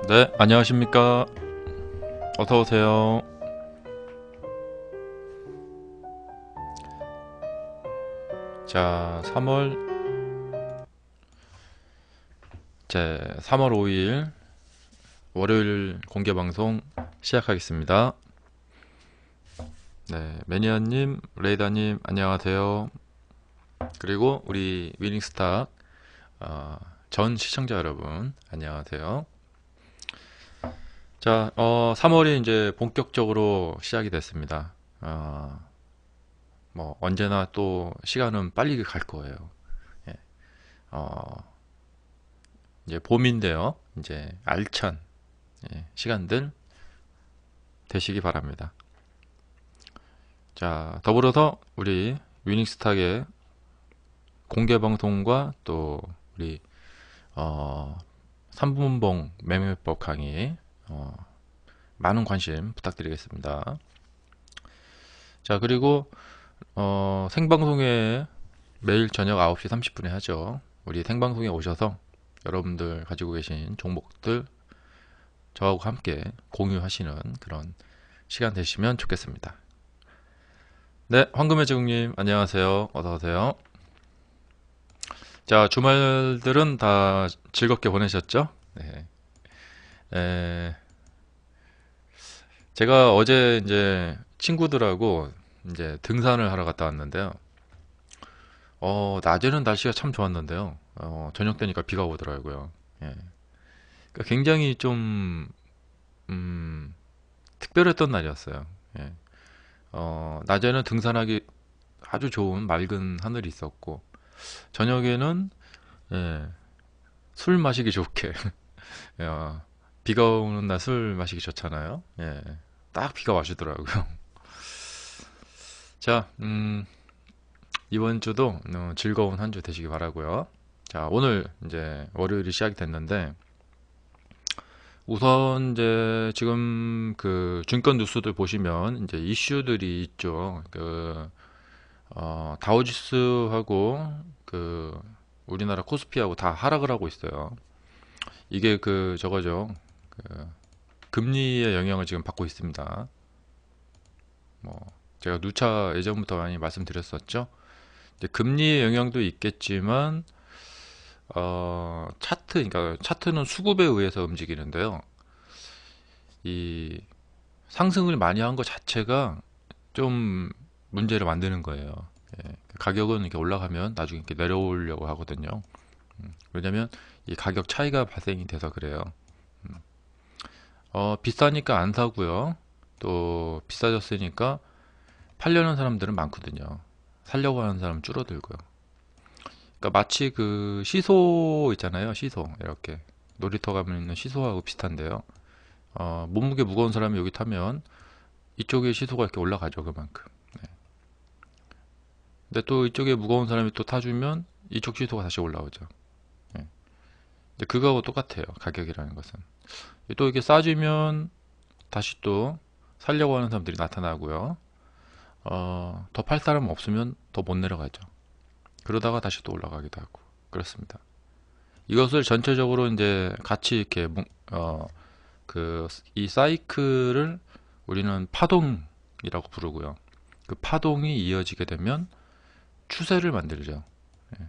네, 안녕하십니까. 어서 오세요. 자, 3월 5일 월요일 공개 방송 시작하겠습니다. 네, 매니아님, 레이다님, 안녕하세요. 그리고 우리 위닝스타 어, 전 시청자 여러분, 안녕하세요. 자, 3월이 이제 본격적으로 시작이 됐습니다. 뭐 언제나 또 시간은 빨리 갈 거예요. 예, 어, 이제 봄인데요. 이제 알찬 시간들 되시기 바랍니다. 자, 더불어서 우리 위닝스탁의 공개 방송과 또 우리 3분봉 매매법 강의 많은 관심 부탁드리겠습니다. 자, 그리고 생방송에 매일 저녁 9시 30분에 하죠. 우리 생방송에 오셔서 여러분들 가지고 계신 종목들 저하고 함께 공유하시는 그런 시간 되시면 좋겠습니다. 네, 황금의 제국님 안녕하세요. 어서 오세요. 자, 주말들은 다 즐겁게 보내셨죠? 네. 에, 제가 어제 이제 친구들하고 이제 등산을 하러 갔다 왔는데요. 낮에는 날씨가 참 좋았는데요. 저녁 되니까 비가 오더라고요. 예. 그러니까 굉장히 좀 특별했던 날이었어요. 예. 낮에는 등산하기 아주 좋은 맑은 하늘이 있었고, 저녁에는 예, 술 마시기 좋게 야, 비가 오는 날 술 마시기 좋잖아요. 예, 딱 비가 와주더라고요. 자, 이번 주도 즐거운 한 주 되시기 바라고요. 자, 오늘 이제 월요일이 시작이 됐는데 우선 이제 지금 그 증권 뉴스들 보시면 이제 이슈들이 있죠. 다우지수하고 그 우리나라 코스피하고 다 하락을 하고 있어요. 이게 그 저거죠. 그 금리의 영향을 지금 받고 있습니다. 뭐 제가 누차 예전부터 많이 말씀드렸었죠. 이제 금리의 영향도 있겠지만 그러니까 차트는 수급에 의해서 움직이는데요. 이 상승을 많이 한 것 자체가 좀 문제를 만드는 거예요. 예, 가격은 이렇게 올라가면 나중에 이렇게 내려오려고 하거든요. 왜냐면 이 가격 차이가 발생이 돼서 그래요. 비싸니까 안 사고요. 또 비싸졌으니까 팔려는 사람들은 많거든요. 살려고 하는 사람은 줄어들고요. 그러니까 마치 그 시소 있잖아요. 시소 이렇게 놀이터 가면 있는 시소하고 비슷한데요. 몸무게 무거운 사람이 여기 타면 이쪽에 시소가 이렇게 올라가죠. 그만큼. 네. 근데 또 이쪽에 무거운 사람이 또 타주면 이쪽 시소가 다시 올라오죠. 네. 근데 그거하고 똑같아요. 가격이라는 것은. 또 이게 싸지면 다시 또 살려고 하는 사람들이 나타나고요. 더 팔 사람 없으면 더 못 내려가죠. 그러다가 다시 또 올라가기도 하고 그렇습니다. 이것을 전체적으로 이제 같이 이렇게 이 사이클을 우리는 파동이라고 부르고요. 그 파동이 이어지게 되면 추세를 만들죠. 예.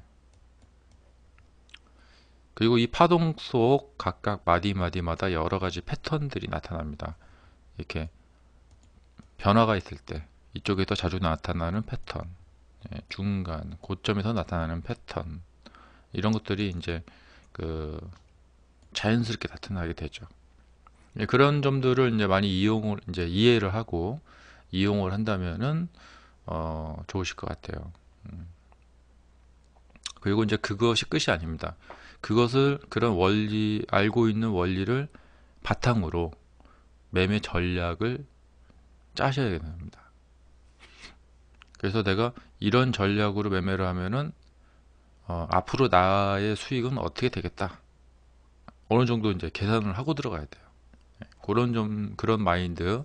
그리고 이 파동 속 각각 마디마디마다 여러 가지 패턴들이 나타납니다. 이렇게 변화가 있을 때 이쪽에 더 자주 나타나는 패턴, 중간, 고점에서 나타나는 패턴 이런 것들이 이제 그 자연스럽게 나타나게 되죠. 그런 점들을 이제 많이 이제 이해를 하고 이용을 한다면은 좋으실 것 같아요. 그리고 이제 그것이 끝이 아닙니다. 그런 원리 알고 있는 원리를 바탕으로 매매 전략을 짜셔야 됩니다. 그래서 내가 이런 전략으로 매매를 하면은 앞으로 나의 수익은 어떻게 되겠다. 어느 정도 이제 계산을 하고 들어가야 돼요. 그런 마인드,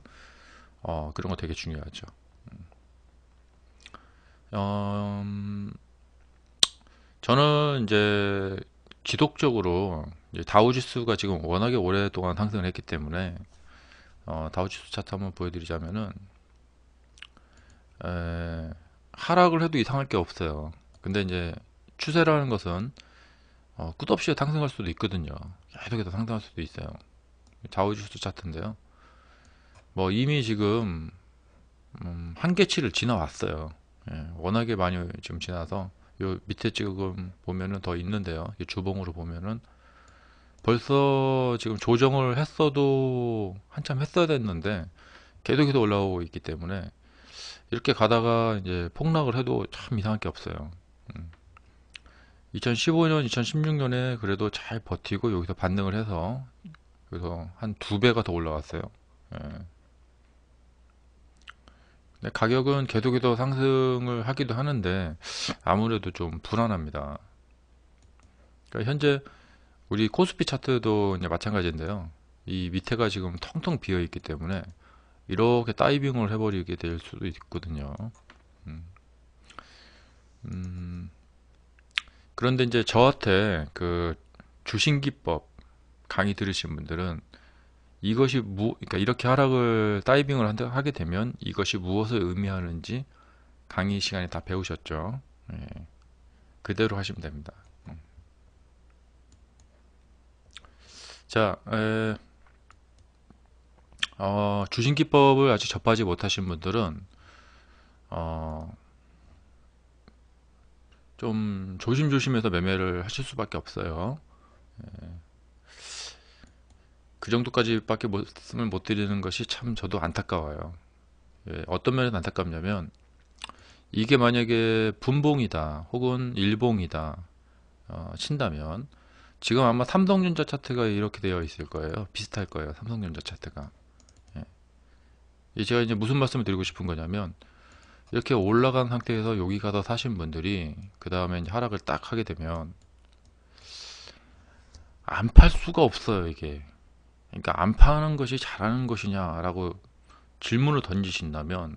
그런 거 되게 중요하죠. 저는 이제 지속적으로 이제 다우지수가 지금 워낙에 오랫동안 상승을 했기 때문에 다우지수 차트 한번 보여드리자면은 에, 하락을 해도 이상할 게 없어요. 근데 이제 추세라는 것은 끝없이 상승할 수도 있거든요. 계속해서 상승할 수도 있어요. 다우지수 차트인데요. 뭐 이미 지금 한계치를 지나왔어요. 예, 워낙에 많이 지금 지나서 요 밑에 지금 보면은 더 있는데요. 이 주봉으로 보면은 벌써 지금 조정을 했어도 한참 했어야 됐는데 계속해서 올라오고 있기 때문에 이렇게 가다가 이제 폭락을 해도 참 이상할 게 없어요. 2015년, 2016년에 그래도 잘 버티고 여기서 반등을 해서 그래서 한 두 배가 더 올라왔어요. 예. 근데 가격은 계속해서 상승을 하기도 하는데 아무래도 좀 불안합니다. 그러니까 현재 우리 코스피 차트도 이제 마찬가지인데요. 이 밑에가 지금 텅텅 비어 있기 때문에 이렇게 다이빙을 해버리게 될 수도 있거든요. 음, 음, 그런데 이제 저한테 그 주신기법 강의 들으신 분들은 이것이 그러니까 이렇게 하락을 다이빙을 하게 되면 이것이 무엇을 의미하는지 강의 시간에 다 배우셨죠. 예, 그대로 하시면 됩니다. 자, 주신기법을 아직 접하지 못하신 분들은 어, 좀 조심조심해서 매매를 하실 수밖에 없어요. 그 정도까지밖에 말씀을 못 드리는 것이 참 저도 안타까워요. 예, 어떤 면에서 안타깝냐면 이게 만약에 분봉이다 혹은 일봉이다 친다면 지금 아마 삼성전자 차트가 이렇게 되어 있을 거예요. 비슷할 거예요. 삼성전자 차트가. 예. 제가 이제 무슨 말씀을 드리고 싶은 거냐면 이렇게 올라간 상태에서 여기 가서 사신 분들이 그 다음에 하락을 딱 하게 되면 안 팔 수가 없어요. 이게. 그러니까 안 파는 것이 잘하는 것이냐라고 질문을 던지신다면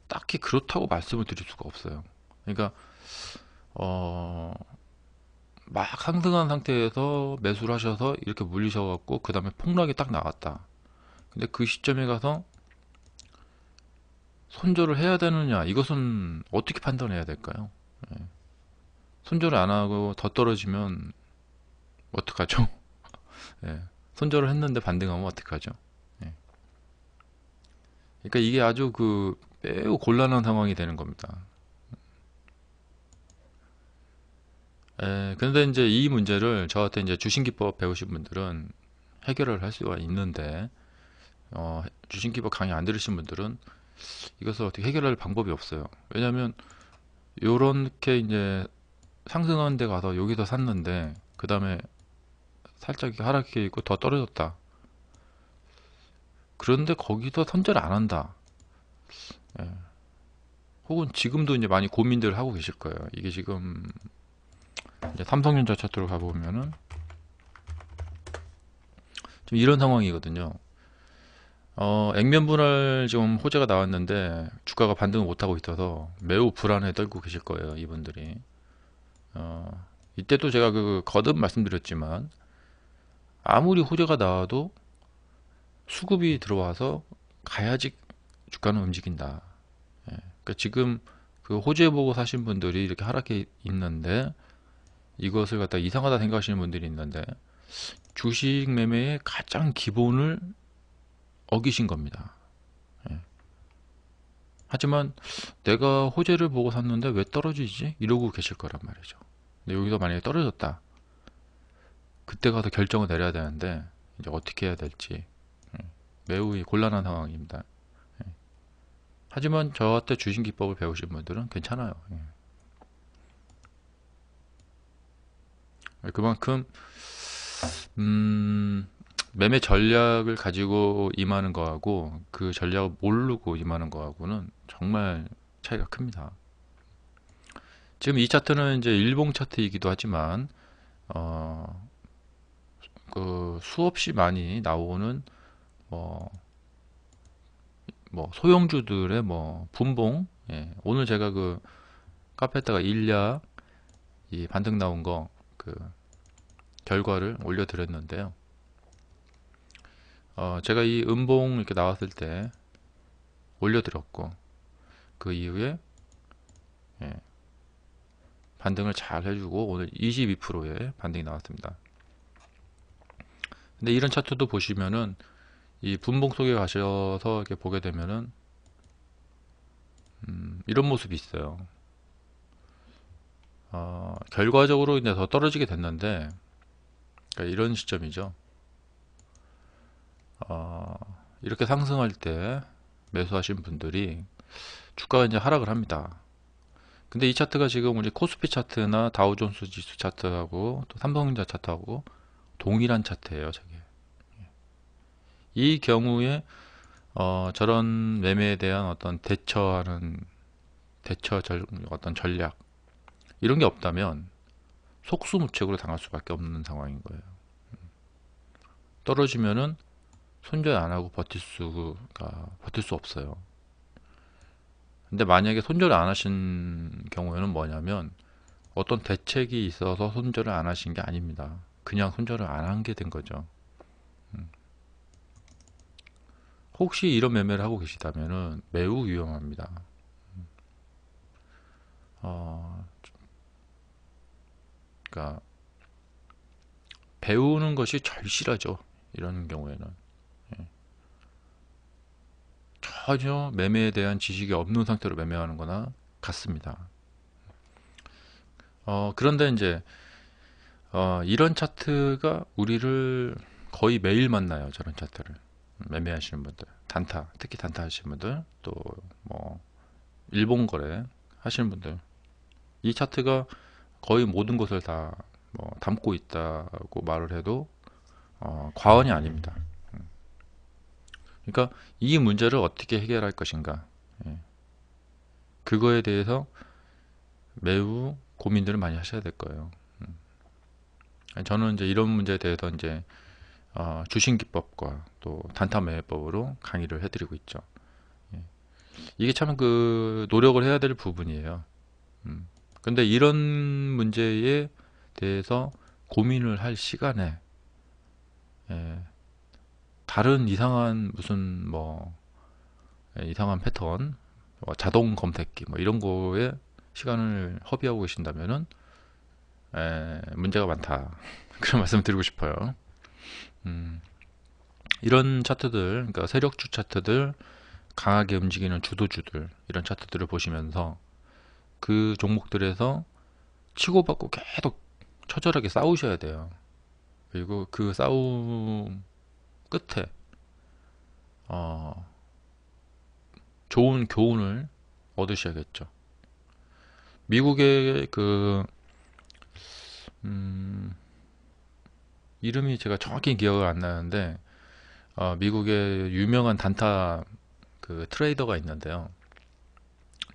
딱히 그렇다고 말씀을 드릴 수가 없어요. 그러니까 어, 막 상승한 상태에서 매수를 하셔서 이렇게 물리셔갖고 그 다음에 폭락이 딱 나왔다. 근데 그 시점에 가서 손절을 해야 되느냐 이것은 어떻게 판단해야 될까요? 예. 손절을 안 하고 더 떨어지면 어떡하죠? 예. 손절을 했는데 반등하면 어떡하죠? 예. 그러니까 이게 아주 그 매우 곤란한 상황이 되는 겁니다. 그런데 이제 이 문제를 저한테 이제 주신기법 배우신 분들은 해결을 할 수가 있는데 주신기법 강의 안 들으신 분들은 이것을 어떻게 해결할 방법이 없어요. 왜냐하면 요렇게 이제 상승하는 데 가서 여기서 샀는데 그 다음에 살짝 하락해 있고 더 떨어졌다. 그런데 거기서 선절 안 한다. 예. 혹은 지금도 이제 많이 고민들 하고 계실 거예요. 이게 지금 이제 삼성전자 차트로 가보면은 좀 이런 상황이거든요. 액면 분할 지금 호재가 나왔는데 주가가 반등을 못하고 있어서 매우 불안에 떨고 계실 거예요. 이분들이. 이때도 제가 그 거듭 말씀드렸지만 아무리 호재가 나와도 수급이 들어와서 가야지 주가는 움직인다. 예. 그러니까 지금 그 호재 보고 사신 분들이 이렇게 하락해 있는데 이것을 갖다 이상하다 생각하시는 분들이 있는데 주식 매매의 가장 기본을 어기신 겁니다. 예. 하지만 내가 호재를 보고 샀는데 왜 떨어지지? 이러고 계실 거란 말이죠. 근데 여기서 만약에 떨어졌다. 그때 가서 결정을 내려야 되는데 이제 어떻게 해야 될지 매우 곤란한 상황입니다. 하지만 저한테 주신 기법을 배우신 분들은 괜찮아요. 그만큼 매매 전략을 가지고 임하는 거하고 그 전략을 모르고 임하는 거하고는 정말 차이가 큽니다. 지금 이 차트는 이제 일봉 차트이기도 하지만 그 수없이 많이 나오는 뭐, 뭐 소형주들의 뭐 분봉 오늘 제가 그 카페에다가 일야 이 반등 나온 거 그 결과를 올려드렸는데요. 제가 이 음봉 이렇게 나왔을 때 올려드렸고, 그 이후에 예, 반등을 잘 해주고 오늘 22%의 반등이 나왔습니다. 근데 이런 차트도 보시면은 이 분봉 속에 가셔서 이렇게 보게 되면은 이런 모습이 있어요. 결과적으로 이제 더 떨어지게 됐는데, 그러니까 이런 시점이죠. 이렇게 상승할 때 매수하신 분들이 주가가 이제 하락을 합니다. 근데 이 차트가 지금 우리 코스피 차트나 다우존스 지수 차트하고 또 삼성전자 차트하고 동일한 차트예요, 저게. 이 경우에 저런 매매에 대한 어떤 어떤 전략 이런 게 없다면 속수무책으로 당할 수밖에 없는 상황인 거예요. 떨어지면은 손절 안 하고 버틸 수 없어요. 근데 만약에 손절을 안 하신 경우에는 뭐냐면 어떤 대책이 있어서 손절을 안 하신 게 아닙니다. 그냥 손절을 안 한 게 된 거죠. 혹시 이런 매매를 하고 계시다면은 매우 위험합니다. 그러니까 배우는 것이 절실하죠. 이런 경우에는 전혀 매매에 대한 지식이 없는 상태로 매매하는 거나 같습니다. 그런데 이제 이런 차트가 우리를 거의 매일 만나요. 저런 차트를 매매하시는 분들, 특히 단타 하시는 분들, 또 뭐 일본 거래 하시는 분들, 이 차트가 거의 모든 것을 다 뭐 담고 있다고 말을 해도 과언이 아닙니다. 그러니까 이 문제를 어떻게 해결할 것인가, 예, 그거에 대해서 매우 고민들을 많이 하셔야 될 거예요. 저는 이제 이런 문제에 대해서 이제 주식 기법과 또 단타 매매법으로 강의를 해드리고 있죠. 예. 이게 참 그 노력을 해야 될 부분이에요. 근데 이런 문제에 대해서 고민을 할 시간에 예, 다른 이상한 무슨 뭐 이상한 패턴, 자동 검색기 뭐 이런 거에 시간을 허비하고 계신다면은 문제가 많다. 그런 말씀 드리고 싶어요. 음, 이런 차트들, 그러니까 세력주 차트들, 강하게 움직이는 주도주들, 이런 차트들을 보시면서 그 종목들에서 치고받고 계속 처절하게 싸우셔야 돼요. 그리고 그 싸움 끝에 어, 좋은 교훈을 얻으셔야겠죠. 미국의 음, 이름이 제가 정확히 기억을 안 나는데 미국의 유명한 단타 그 트레이더가 있는데요.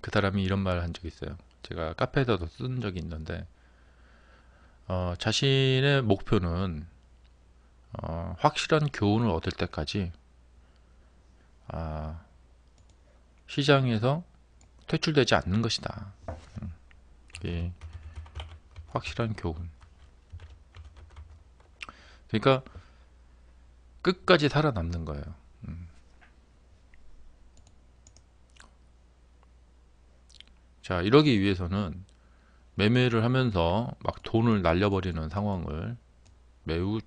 그 사람이 이런 말을 한 적이 있어요. 제가 카페에서도 쓴 적이 있는데 자신의 목표는 확실한 교훈을 얻을 때까지 아, 시장에서 퇴출되지 않는 것이다. 이 확실한 교훈. 그러니까 끝까지 살아남는 거예요. 자, 이러기 위해서는 매매를 하면서 막 돈을 날려버리는 상황을 매우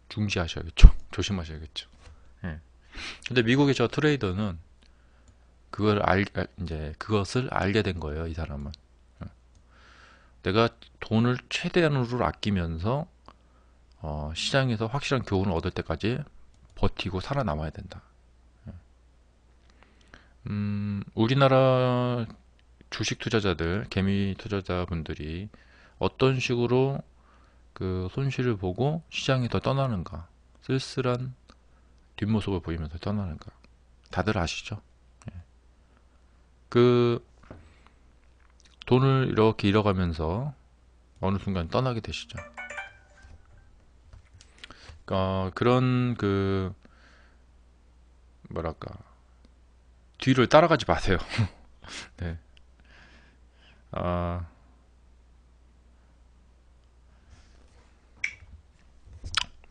중시하셔야겠죠. 조심하셔야겠죠. 예. 근데 미국의 저 트레이더는 이제 그것을 알게 된 거예요. 이 사람은. 내가 돈을 최대한으로 아끼면서 시장에서 확실한 교훈을 얻을 때까지 버티고 살아남아야 된다. 우리나라 주식 투자자들, 개미 투자자분들이 어떤 식으로 그 손실을 보고 시장에서 떠나는가, 쓸쓸한 뒷모습을 보이면서 떠나는가, 다들 아시죠? 그 돈을 이렇게 잃어가면서 어느 순간 떠나게 되시죠. 그런 그 뭐랄까 뒤를 따라가지 마세요. 네. 아,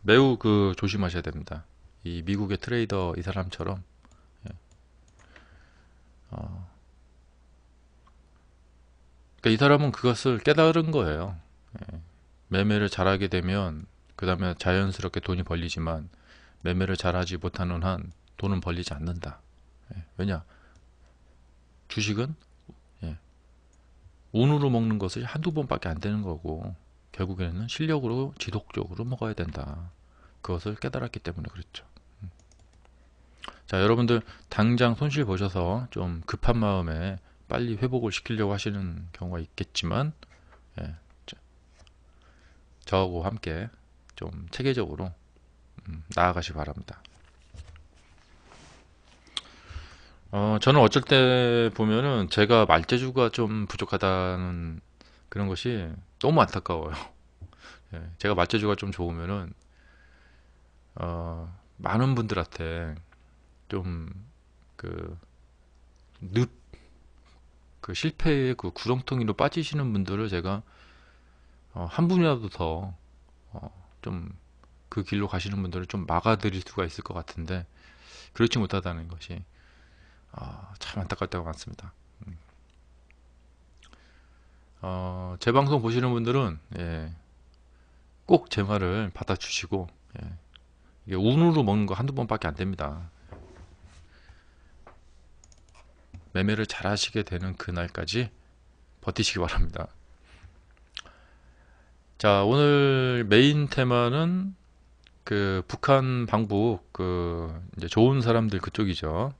매우 그 조심하셔야 됩니다. 이 미국의 트레이더 이 사람처럼 예. 어, 그러니까 이 사람은 그것을 깨달은 거예요. 예. 매매를 잘하게 되면 그 다음에 자연스럽게 돈이 벌리지만 매매를 잘하지 못하는 한 돈은 벌리지 않는다. 예. 왜냐? 주식은 예. 운으로 먹는 것이 한두 번밖에 안 되는 거고 결국에는 실력으로 지속적으로 먹어야 된다. 그것을 깨달았기 때문에 그렇죠. 자, 여러분들 당장 손실 보셔서 좀 급한 마음에 빨리 회복을 시키려고 하시는 경우가 있겠지만 예, 저하고 함께 좀 체계적으로 나아가시 바랍니다. 저는 어쩔 때 보면은 제가 말재주가 좀 부족하다는 그런 것이 너무 안타까워요. 예, 제가 말재주가 좀 좋으면은 많은 분들한테 좀 그 늪, 그 실패의 그 구렁텅이로 빠지시는 분들을 제가 한 분이라도 더 좀 그 길로 가시는 분들을 좀 막아드릴 수가 있을 것 같은데 그렇지 못하다는 것이 참 안타까울 때가 많습니다. 제 방송 보시는 분들은 예, 꼭 제 말을 받아주시고 예, 이게 운으로 먹는 거 한두 번밖에 안 됩니다. 매매를 잘 하시게 되는 그날까지 버티시기 바랍니다. 자, 오늘 메인 테마는 그 북한 방북 그 이제 좋은 사람들 그쪽이죠.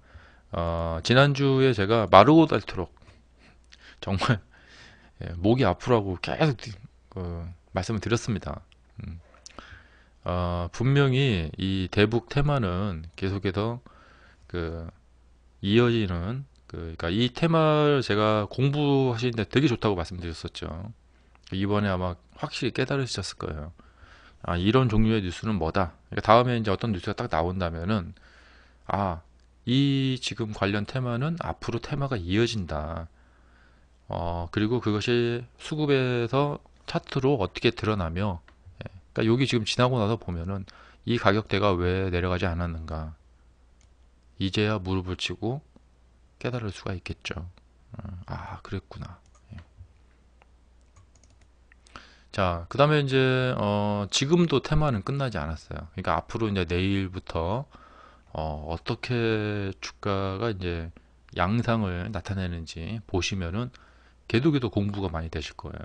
지난주에 제가 마르고 닳도록 정말 예, 목이 아프라고 계속 말씀을 드렸습니다. 음, 분명히 이 대북 테마는 계속해서 그 이어지는 그러니까 이 테마를 제가 공부하시는데 되게 좋다고 말씀드렸었죠. 이번에 아마 확실히 깨달으셨을 거예요. 이런 종류의 뉴스는 뭐다. 그러니까 다음에 이제 어떤 뉴스가 딱 나온다면은 이 지금 관련 테마는 앞으로 테마가 이어진다. 그리고 그것이 수급에서 차트로 어떻게 드러나며, 그러니까 여기 지금 지나고 나서 보면은 이 가격대가 왜 내려가지 않았는가. 이제야 무릎을 치고 깨달을 수가 있겠죠. 그랬구나. 예. 자, 그 다음에 이제, 지금도 테마는 끝나지 않았어요. 그러니까 앞으로 이제 내일부터, 어떻게 주가가 이제 양상을 나타내는지 보시면은 계속해서 공부가 많이 되실 거예요.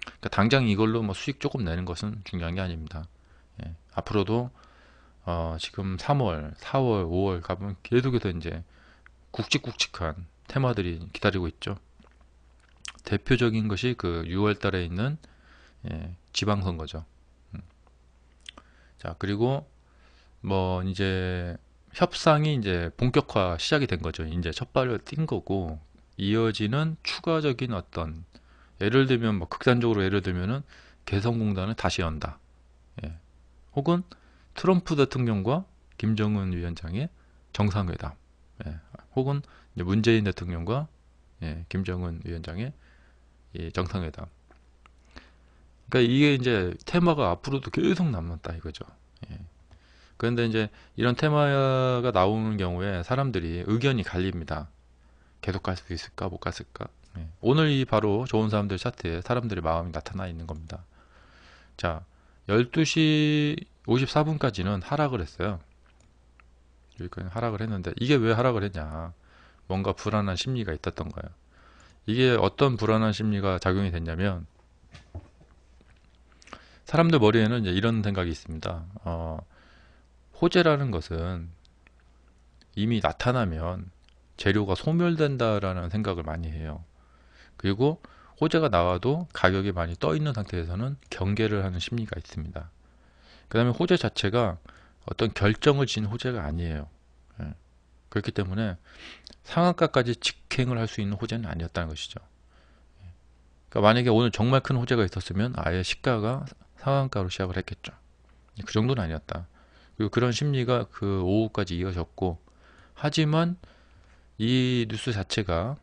그러니까 당장 이걸로 뭐 수익 조금 내는 것은 중요한 게 아닙니다. 예. 앞으로도, 지금 3월, 4월, 5월 가면 계속해서 이제 굵직굵직한 테마들이 기다리고 있죠. 대표적인 것이 그 6월 달에 있는 지방선거죠. 자, 그리고 뭐 이제 협상이 이제 본격화 시작이 된 거죠. 이제 첫 발을 띈 거고 이어지는 추가적인 어떤 예를 들면 뭐 극단적으로 예를 들면은 개성공단을 다시 연다. 예. 혹은 트럼프 대통령과 김정은 위원장의 정상회담. 예. 혹은 이제 문재인 대통령과 김정은 위원장의 이 정상회담. 그러니까 이게 이제 테마가 앞으로도 계속 남았다 이거죠. 예. 그런데 이제 이런 테마가 나오는 경우에 사람들이 의견이 갈립니다. 계속 갈 수 있을까 못 갔을까. 예. 오늘 이 바로 좋은 사람들 차트에 사람들의 마음이 나타나 있는 겁니다. 자, 12시 54분까지는 하락을 했어요. 여기까지 하락을 했는데 이게 왜 하락을 했냐. 뭔가 불안한 심리가 있었던 거예요. 이게 어떤 불안한 심리가 작용이 됐냐면 사람들 머리에는 이제 이런 생각이 있습니다. 호재라는 것은 이미 나타나면 재료가 소멸된다라는 생각을 많이 해요. 그리고 호재가 나와도 가격이 많이 떠 있는 상태에서는 경계를 하는 심리가 있습니다. 그 다음에 호재 자체가 어떤 결정을 지은 호재가 아니에요. 예. 그렇기 때문에 상한가까지 직행을 할 수 있는 호재는 아니었다는 것이죠. 그러니까 만약에 오늘 정말 큰 호재가 있었으면 아예 시가가 상한가로 시작을 했겠죠. 그 정도는 아니었다. 그리고 그런 심리가 그 오후까지 이어졌고 하지만 이 뉴스 자체가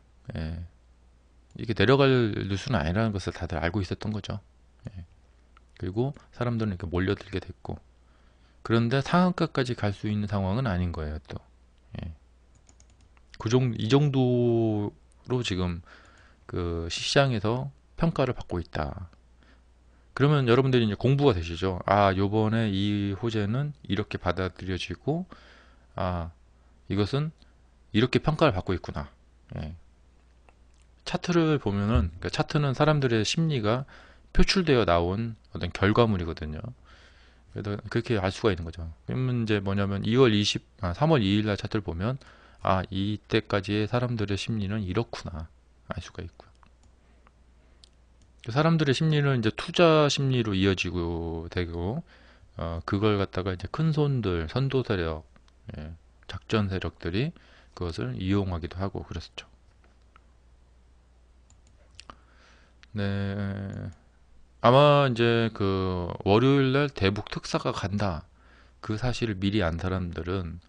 이게 내려갈 뉴스는 아니라는 것을 다들 알고 있었던 거죠. 그리고 사람들은 이렇게 몰려들게 됐고 그런데 상한가까지 갈 수 있는 상황은 아닌 거예요, 또. 예. 이 정도로 지금 그 시장에서 평가를 받고 있다. 그러면 여러분들이 이제 공부가 되시죠. 아, 요번에 이 호재는 이렇게 받아들여지고, 아, 이것은 이렇게 평가를 받고 있구나. 예. 차트를 보면은, 그러니까 차트는 사람들의 심리가 표출되어 나온 어떤 결과물이거든요. 그래서 그렇게 알 수가 있는 거죠. 그러면 이제 뭐냐면 3월 2일 날 차트를 보면, 아, 이때까지의 사람들의 심리는 이렇구나. 알 수가 있고요. 사람들의 심리는 이제 투자 심리로 이어지고 되고, 그걸 갖다가 이제 큰 손들, 선도 세력, 예, 작전 세력들이 그것을 이용하기도 하고 그랬었죠. 네. 아마 이제 그 월요일 날 대북 특사가 간다. 그 사실을 미리 안 사람들은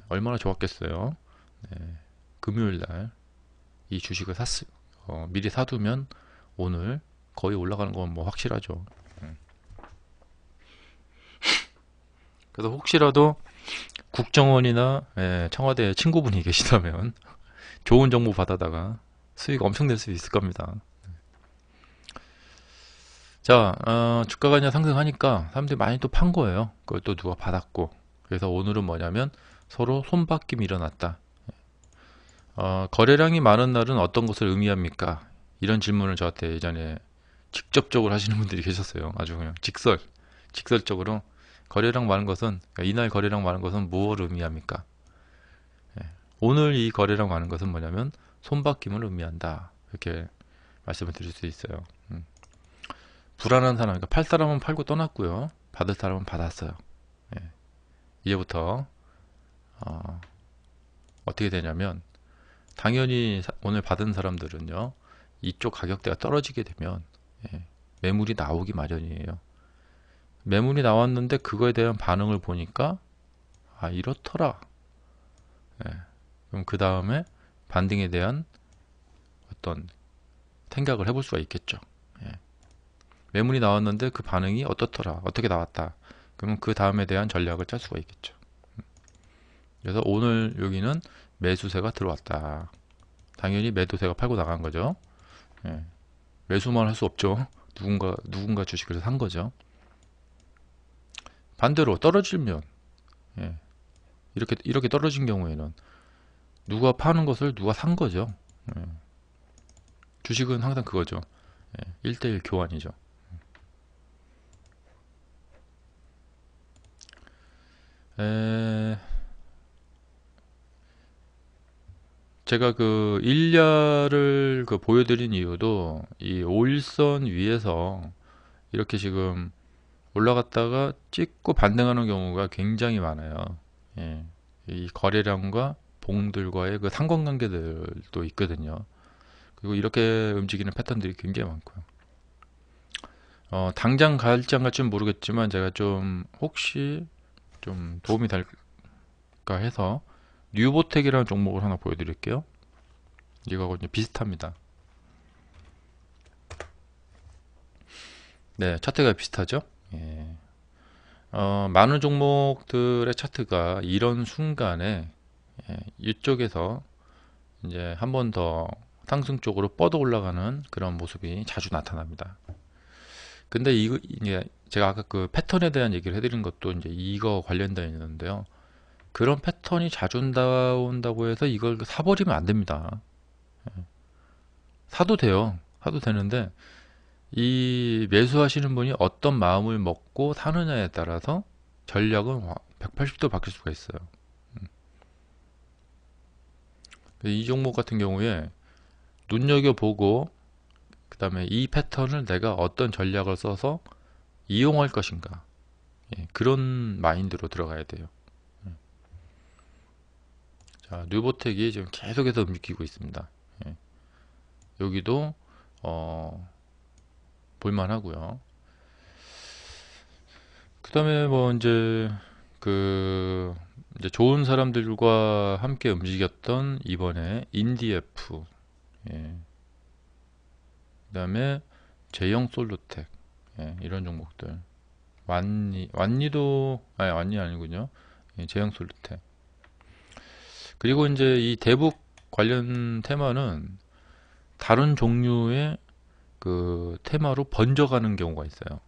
얼마나 좋았겠어요. 네. 금요일 날 이 주식을 미리 사두면 오늘 거의 올라가는 건 뭐 확실하죠. 그래서 혹시라도 국정원이나 청와대 친구분이 계시다면 좋은 정보 받아다가 수익 엄청 낼 수 있을 겁니다. 자, 주가가 그냥 상승하니까 사람들이 많이 또 판 거예요. 그걸 또 누가 받았고. 그래서 오늘은 뭐냐면 서로 손바뀜이 일어났다. 거래량이 많은 날은 어떤 것을 의미합니까? 이런 질문을 저한테 예전에 직접적으로 하시는 분들이 계셨어요. 아주 그냥 직설적으로 거래량 많은 것은, 그러니까 이날 거래량 많은 것은 무엇을 의미합니까? 예. 오늘 이 거래량 많은 것은 뭐냐면 손바뀜을 의미한다. 이렇게 말씀을 드릴 수 있어요. 불안한 사람, 그러니까 팔 사람은 팔고 떠났고요. 받을 사람은 받았어요. 예. 이제부터 어떻게 되냐면 당연히 오늘 받은 사람들은요. 이쪽 가격대가 떨어지게 되면 매물이 나오기 마련이에요. 매물이 나왔는데 그거에 대한 반응을 보니까 아, 이렇더라. 그럼 그 다음에 반등에 대한 어떤 생각을 해볼 수가 있겠죠. 매물이 나왔는데 그 반응이 어떻더라, 어떻게 나왔다. 그러면 그 다음에 대한 전략을 짤 수가 있겠죠. 그래서 오늘 여기는 매수세가 들어왔다. 당연히 매도세가 팔고 나간 거죠. 매수만 할 수 없죠. 누군가 주식을 산 거죠. 반대로 떨어지면 이렇게 떨어진 경우에는 누가 파는 것을 누가 산 거죠. 주식은 항상 그거죠. 1대1 교환이죠. 제가 그 일야를 보여드린 이유도 이 5일선 위에서 이렇게 지금 올라갔다가 찍고 반등하는 경우가 굉장히 많아요. 이 거래량과 봉들과의 그 상관관계들도 있거든요. 그리고 이렇게 움직이는 패턴들이 굉장히 많고요. 당장 갈지 안 갈지는 모르겠지만 제가 좀 혹시 좀 도움이 될까 해서 뉴보텍이라는 종목을 하나 보여드릴게요. 이거하고 이제 비슷합니다. 네, 차트가 비슷하죠. 많은 종목들의 차트가 이런 순간에 이쪽에서 이제 한 번 더 상승 쪽으로 뻗어 올라가는 그런 모습이 자주 나타납니다. 근데 이제 제가 아까 그 패턴에 대한 얘기를 해드린 것도 이제 이거 관련되어 있는데요. 그런 패턴이 자주 나온다고 해서 이걸 사버리면 안 됩니다. 사도 돼요. 사도 되는데 이 매수하시는 분이 어떤 마음을 먹고 사느냐에 따라서 전략은 180도 바뀔 수가 있어요. 이 종목 같은 경우에 눈여겨보고 그 다음에 이 패턴을 내가 어떤 전략을 써서 이용할 것인가, 그런 마인드로 들어가야 돼요. 자, 뉴보텍이 지금 계속해서 움직이고 있습니다. 여기도 볼만하고요. 그 다음에 뭐 이제 이제 좋은 사람들과 함께 움직였던 이번에 인디에프, 그 다음에 제형 솔루텍, 이런 종목들 완리도, 아니, 완리 아니군요. 예, 제형솔루테. 그리고 이제 이 대북 관련 테마는 다른 종류의 그 테마로 번져가는 경우가 있어요.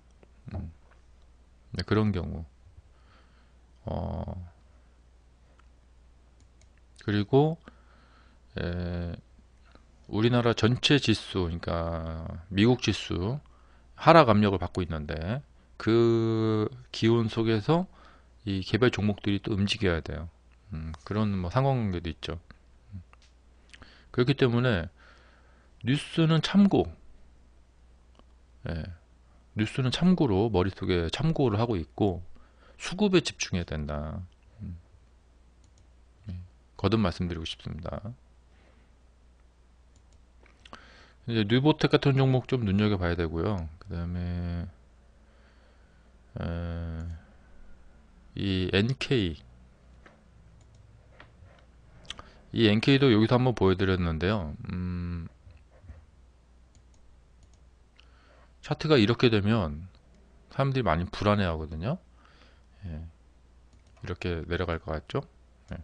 네, 그런 경우. 어, 그리고 에, 우리나라 전체 지수, 그러니까 미국 지수 하락 압력을 받고 있는데 그 기운 속에서 이 개별 종목들이 또 움직여야 돼요. 그런 뭐 상관관계도 있죠. 그렇기 때문에 뉴스는 참고, 예, 뉴스는 참고로 머릿속에 참고를 하고 있고 수급에 집중해야 된다. 음, 거듭 말씀드리고 싶습니다. 이제 뉴보텍 같은 종목 좀 눈여겨봐야 되고요. 그 다음에 이 NK, 이 NK도 여기서 한번 보여드렸는데요. 차트가 이렇게 되면 사람들이 많이 불안해 하거든요. 예, 이렇게 내려갈 것 같죠? 예.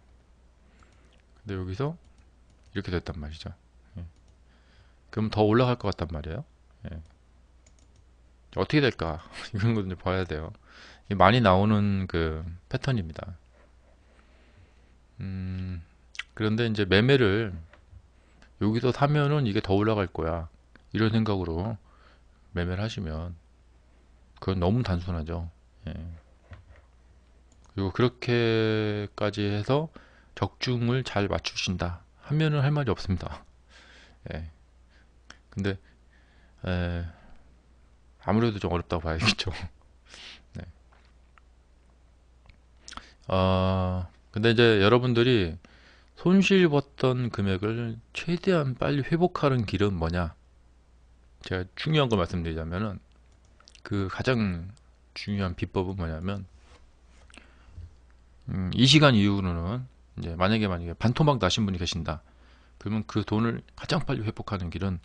근데 여기서 이렇게 됐단 말이죠. 예. 그럼 더 올라갈 것 같단 말이에요. 예. 어떻게 될까? 이런 거 봐야 돼요. 많이 나오는 그 패턴입니다. 그런데 이제 매매를 여기서 사면은 이게 더 올라갈 거야. 이런 생각으로 매매를 하시면 그건 너무 단순하죠. 예. 그리고 그렇게까지 해서 적중을 잘 맞추신다 하면은 할 말이 없습니다. 예. 근데 아무래도 좀 어렵다고 봐야겠죠. 네. 근데 이제 여러분들이 손실 봤던 금액을 최대한 빨리 회복하는 길은 뭐냐? 제가 중요한 거 말씀드리자면은 그 가장 중요한 비법은 뭐냐면 이 시간 이후로는 이제 만약에 반토막 나신 분이 계신다. 그러면 그 돈을 가장 빨리 회복하는 길은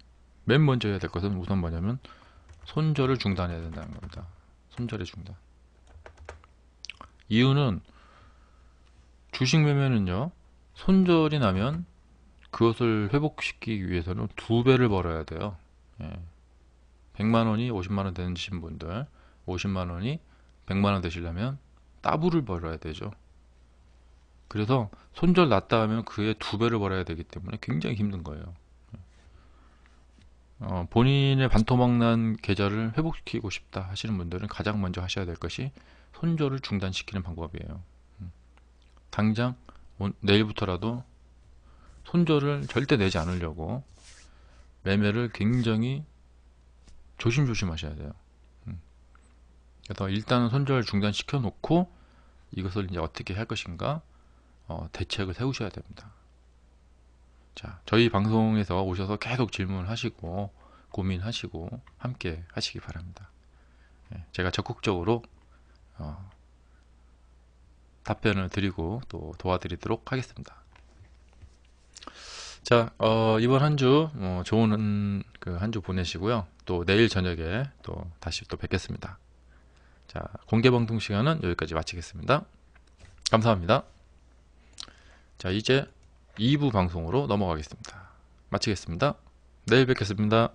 맨 먼저 해야 될 것은 우선 뭐냐면 손절을 중단해야 된다는 겁니다. 손절의 중단. 이유는 주식 매매는요. 손절이 나면 그것을 회복시키기 위해서는 두 배를 벌어야 돼요. 예. 100만 원이 50만 원 되신 분들, 50만 원이 100만 원 되시려면 더블을 벌어야 되죠. 그래서 손절 났다 하면 그의 두 배를 벌어야 되기 때문에 굉장히 힘든 거예요. 본인의 반토막 난 계좌를 회복시키고 싶다 하시는 분들은 가장 먼저 하셔야 될 것이 손절을 중단시키는 방법이에요. 당장 내일부터라도 손절을 절대 내지 않으려고 매매를 굉장히 조심조심 하셔야 돼요. 그래서 일단은 손절 중단시켜 놓고 이것을 이제 어떻게 할 것인가 대책을 세우셔야 됩니다. 자, 저희 방송에서 오셔서 계속 질문하시고 고민하시고 함께 하시기 바랍니다. 제가 적극적으로 답변을 드리고 또 도와드리도록 하겠습니다. 자, 이번 한 주 좋은 그 한 주 보내시고요. 또 내일 저녁에 또 다시 또 뵙겠습니다. 자, 공개 방송 시간은 여기까지 마치겠습니다. 감사합니다. 자, 이제 2부 방송으로 넘어가겠습니다. 마치겠습니다. 내일 뵙겠습니다.